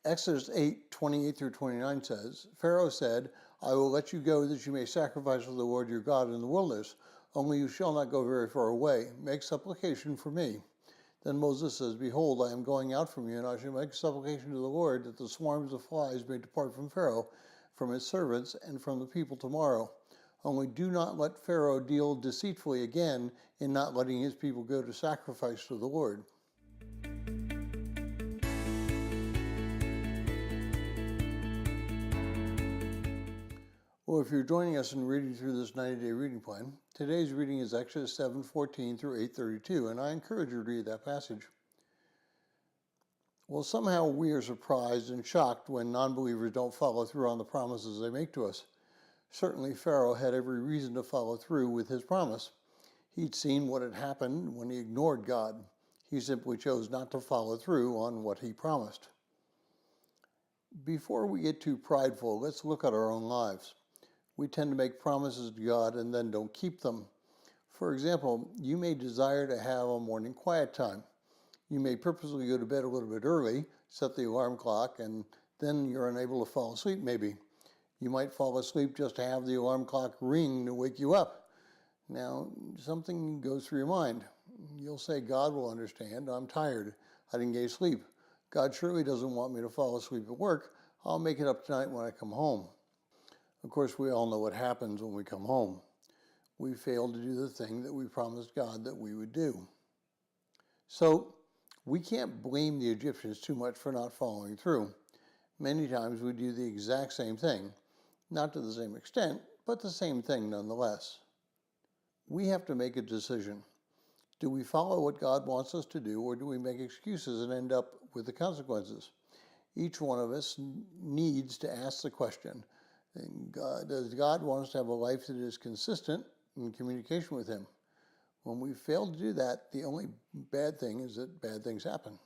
Exodus 8:28 through 29 says, Pharaoh said, I will let you go that you may sacrifice to the Lord your God in the wilderness, only you shall not go very far away. Make supplication for me. Then Moses says, Behold, I am going out from you, and I shall make supplication to the Lord that the swarms of flies may depart from Pharaoh, from his servants, and from the people tomorrow. Only do not let Pharaoh deal deceitfully again in not letting his people go to sacrifice to the Lord. Well, if you're joining us in reading through this 90-day reading plan, today's reading is Exodus 7:14 through 8:32, and I encourage you to read that passage. Well, somehow we are surprised and shocked when non-believers don't follow through on the promises they make to us. Certainly, Pharaoh had every reason to follow through with his promise. He'd seen what had happened when he ignored God. He simply chose not to follow through on what he promised. Before we get too prideful, let's look at our own lives. We tend to make promises to God and then don't keep them. For example, you may desire to have a morning quiet time. You may purposely go to bed a little bit early, set the alarm clock, and then you're unable to fall asleep maybe. You might fall asleep just to have the alarm clock ring to wake you up. Now, something goes through your mind. You'll say, God will understand. I'm tired. I didn't get sleep. God surely doesn't want me to fall asleep at work. I'll make it up tonight when I come home. Of course, we all know what happens when we come home. We fail to do the thing that we promised God that we would do. So, we can't blame the Egyptians too much for not following through. Many times we do the exact same thing. Not to the same extent, but the same thing nonetheless. We have to make a decision. Do we follow what God wants us to do, or do we make excuses and end up with the consequences? Each one of us needs to ask the question, does God want us to have a life that is consistent in communication with Him? When we fail to do that, the only bad thing is that bad things happen.